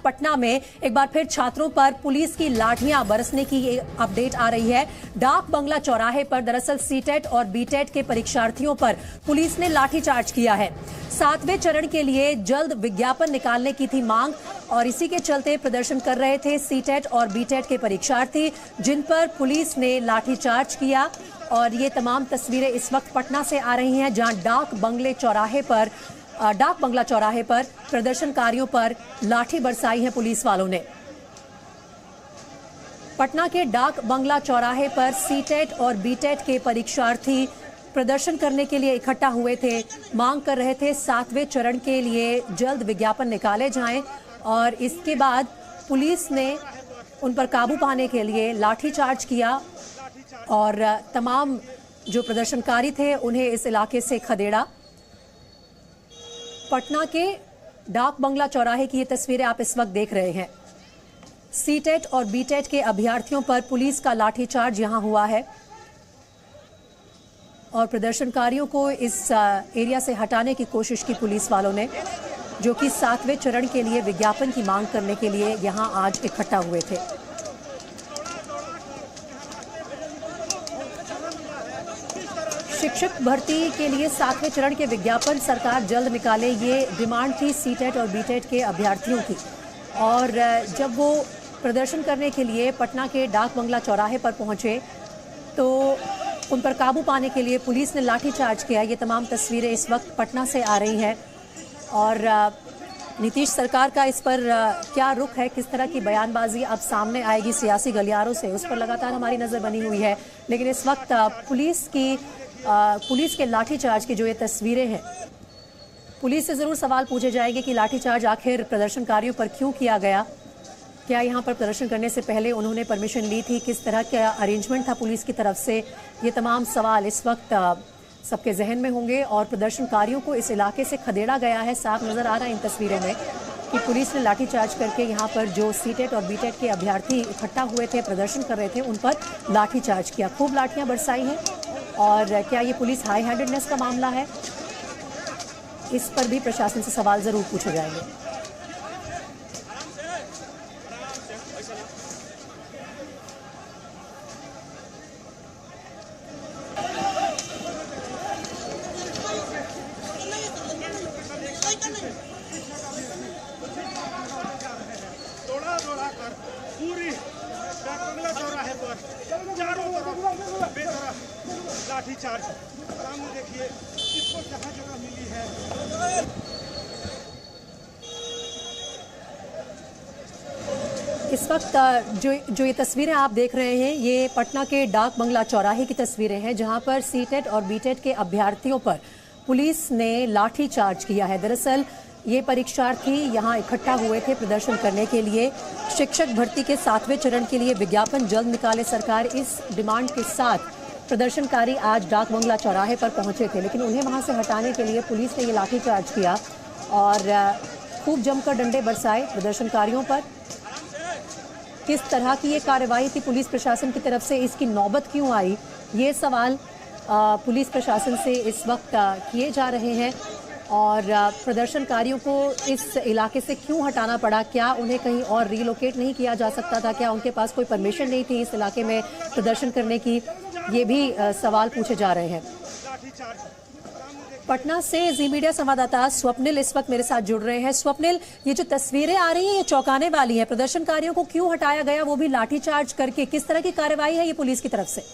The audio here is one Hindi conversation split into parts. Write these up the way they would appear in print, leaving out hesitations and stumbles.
पटना में एक बार फिर छात्रों पर पुलिस की लाठियां बरसने की ये अपडेट आ रही है। डाक बंगला चौराहे पर दरअसल सीटेट और बीटेट के परीक्षार्थियों पर पुलिस ने लाठीचार्ज किया है। 7वें चरण के लिए जल्द विज्ञापन निकालने की थी मांग और इसी के चलते प्रदर्शन कर रहे थे सीटेट और बीटेट के परीक्षार्थी, जिन पर पुलिस ने लाठीचार्ज किया। और ये तमाम तस्वीरें इस वक्त पटना से आ रही हैं, जहां डाक बंगला चौराहे पर प्रदर्शनकारियों पर लाठी बरसाई है पुलिस वालों ने। पटना के डाक बंगला चौराहे पर सीटेट और बीटेट के परीक्षार्थी प्रदर्शन करने के लिए इकट्ठा हुए थे, मांग कर रहे थे 7वें चरण के लिए जल्द विज्ञापन निकाले जाएं और इसके बाद पुलिस ने उन पर काबू पाने के लिए लाठीचार्ज किया और तमाम जो प्रदर्शनकारी थे उन्हें इस इलाके से खदेड़ा। पटना के डाक बंगला चौराहे की ये तस्वीरें आप इस वक्त देख रहे हैं। सीटेट और बीटेट के अभ्यर्थियों पर पुलिस का लाठीचार्ज यहां हुआ है और प्रदर्शनकारियों को इस एरिया से हटाने की कोशिश की पुलिस वालों ने, जो कि 7वें चरण के लिए विज्ञापन की मांग करने के लिए यहां आज इकट्ठा हुए थे। शिक्षक भर्ती के लिए 7वें चरण के विज्ञापन सरकार जल्द निकाले, ये डिमांड थी सीटेट और बीटेट के अभ्यर्थियों की। और जब वो प्रदर्शन करने के लिए पटना के डाक बंगला चौराहे पर पहुंचे तो उन पर काबू पाने के लिए पुलिस ने लाठीचार्ज किया। ये तमाम तस्वीरें इस वक्त पटना से आ रही हैं और नीतीश सरकार का इस पर क्या रुख है, किस तरह की बयानबाजी अब सामने आएगी सियासी गलियारों से, उस पर लगातार हमारी नज़र बनी हुई है। लेकिन इस वक्त पुलिस के लाठीचार्ज की जो ये तस्वीरें हैं, पुलिस से ज़रूर सवाल पूछे जाएंगे कि लाठीचार्ज आखिर प्रदर्शनकारियों पर क्यों किया गया, क्या यहाँ पर प्रदर्शन करने से पहले उन्होंने परमिशन ली थी, किस तरह का अरेंजमेंट था पुलिस की तरफ से। ये तमाम सवाल इस वक्त सबके जहन में होंगे और प्रदर्शनकारियों को इस इलाके से खदेड़ा गया है। साफ नज़र आ रहा है इन तस्वीरों में कि पुलिस ने लाठीचार्ज करके यहाँ पर जो सीटेट और बीटेट के अभ्यर्थी इकट्ठा हुए थे, प्रदर्शन कर रहे थे, उन पर लाठीचार्ज किया। खूब लाठियाँ बरसाई हैं और क्या ये पुलिस हाई हैंडेडनेस का मामला है, इस पर भी प्रशासन से सवाल ज़रूर पूछे जाएंगे। पूरी बंगला चौराहे पर चारों तरफ बेतरफ लाठीचार्ज। सामने देखिए किसको जगह जगह मिली है। इस वक्त जो ये तस्वीरें आप देख रहे हैं, ये पटना के डाक बंगला चौराहे की तस्वीरें हैं, जहां पर सीटेट और बीटेट के अभ्यर्थियों पर पुलिस ने लाठीचार्ज किया है। दरअसल ये परीक्षार्थी यहाँ इकट्ठा हुए थे प्रदर्शन करने के लिए। शिक्षक भर्ती के 7वें चरण के लिए विज्ञापन जल्द निकाले सरकार, इस डिमांड के साथ प्रदर्शनकारी आज डाक बंगला चौराहे पर पहुंचे थे, लेकिन उन्हें वहां से हटाने के लिए पुलिस ने ये लाठीचार्ज किया और खूब जमकर डंडे बरसाए प्रदर्शनकारियों पर। किस तरह की ये कार्रवाई थी पुलिस प्रशासन की तरफ से, इसकी नौबत क्यों आई, ये सवाल पुलिस प्रशासन से इस वक्त किए जा रहे हैं। और प्रदर्शनकारियों को इस इलाके से क्यों हटाना पड़ा, क्या उन्हें कहीं और रीलोकेट नहीं किया जा सकता था, क्या उनके पास कोई परमिशन नहीं थी इस इलाके में प्रदर्शन करने की, ये भी सवाल पूछे जा रहे हैं। पटना से जी मीडिया संवाददाता स्वप्निल इस वक्त मेरे साथ जुड़ रहे हैं। स्वप्निल, ये जो तस्वीरें आ रही हैं ये चौंकाने वाली हैं। प्रदर्शनकारियों को क्यों हटाया गया, वो भी लाठीचार्ज करके, किस तरह की कार्रवाई है ये पुलिस की तरफ से?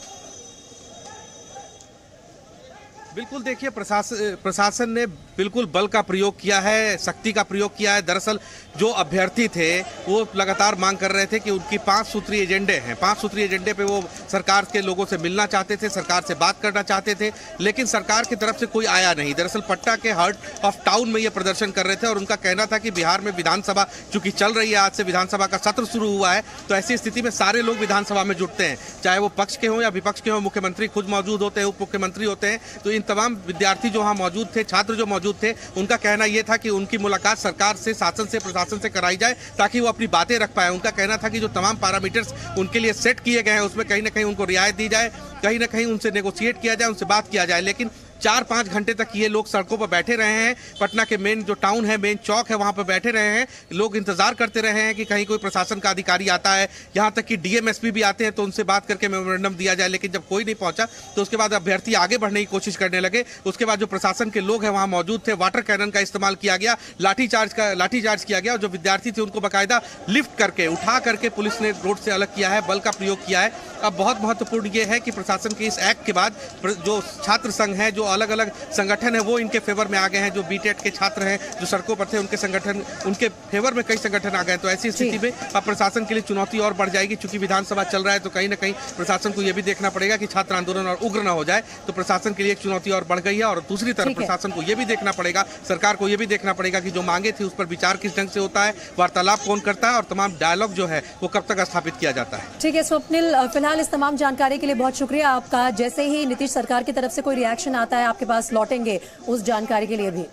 बिल्कुल, देखिए प्रशासन ने बिल्कुल बल का प्रयोग किया है, सख्ती का प्रयोग किया है। दरअसल जो अभ्यर्थी थे वो लगातार मांग कर रहे थे कि उनकी 5 सूत्री एजेंडे हैं, 5 सूत्री एजेंडे पे वो सरकार के लोगों से मिलना चाहते थे, सरकार से बात करना चाहते थे, लेकिन सरकार की तरफ से कोई आया नहीं। दरअसल पटना के हार्ट ऑफ टाउन में ये प्रदर्शन कर रहे थे और उनका कहना था कि बिहार में विधानसभा चूंकि चल रही है, आज से विधानसभा का सत्र शुरू हुआ है, तो ऐसी स्थिति में सारे लोग विधानसभा में जुटते हैं, चाहे वो पक्ष के हों या विपक्ष के हों। मुख्यमंत्री खुद मौजूद होते हैं, उप मुख्यमंत्री होते हैं, तो इन तमाम विद्यार्थी जो वहाँ मौजूद थे, छात्र जो मौजूद थे, उनका कहना यह था कि उनकी मुलाकात सरकार से, शासन से, प्रशासन से कराई जाए ताकि वो अपनी बातें रख पाए। उनका कहना था कि जो तमाम पैरामीटर्स उनके लिए सेट किए गए हैं उसमें कहीं ना कहीं उनको रियायत दी जाए, कहीं ना कहीं उनसे नेगोशिएट किया जाए, उनसे बात किया जाए। लेकिन 4-5 घंटे तक ये लोग सड़कों पर बैठे रहे हैं। पटना के मेन जो टाउन है, मेन चौक है, वहां पर बैठे रहे हैं लोग, इंतजार करते रहे हैं कि कहीं कोई प्रशासन का अधिकारी आता है। यहां तक कि डीएमएसपी भी आते हैं तो उनसे बात करके मेमोरेंडम दिया जाए, लेकिन जब कोई नहीं पहुंचा तो उसके बाद अभ्यर्थी आगे बढ़ने की कोशिश करने लगे। उसके बाद जो प्रशासन के लोग हैं वहां मौजूद थे, वाटर कैनन का इस्तेमाल किया गया, लाठीचार्ज किया गया और जो विद्यार्थी थे उनको बाकायदा लिफ्ट करके उठा करके पुलिस ने रोड से अलग किया है, बल का प्रयोग किया है। अब बहुत महत्वपूर्ण ये है कि प्रशासन के इस एक्ट के बाद जो छात्र संघ है, जो अलग अलग संगठन है, वो इनके फेवर में आ गए हैं। जो बीटेट के छात्र हैं जो सड़कों पर थे, उनके संगठन, उनके फेवर में कई संगठन आ गए। तो ऐसी स्थिति में अब प्रशासन के लिए चुनौती और बढ़ जाएगी। चूंकि विधानसभा चल रहा है तो कहीं ना कहीं प्रशासन को यह भी देखना पड़ेगा कि छात्र आंदोलन और उग्र न हो जाए। तो प्रशासन के लिए एक चुनौती और बढ़ गई है। और दूसरी तरफ प्रशासन को यह भी देखना पड़ेगा, सरकार को यह भी देखना पड़ेगा कि जो मांगे थी उस पर विचार किस ढंग से होता है, वार्तालाप कौन करता है और तमाम डायलॉग जो है वो कब तक स्थापित किया जाता है। ठीक है स्वप्निल, फिलहाल इस तमाम जानकारी के लिए बहुत शुक्रिया आपका। जैसे ही नीतीश सरकार की तरफ से कोई रिएक्शन आता है आपके पास लौटेंगे उस जानकारी के लिए भी।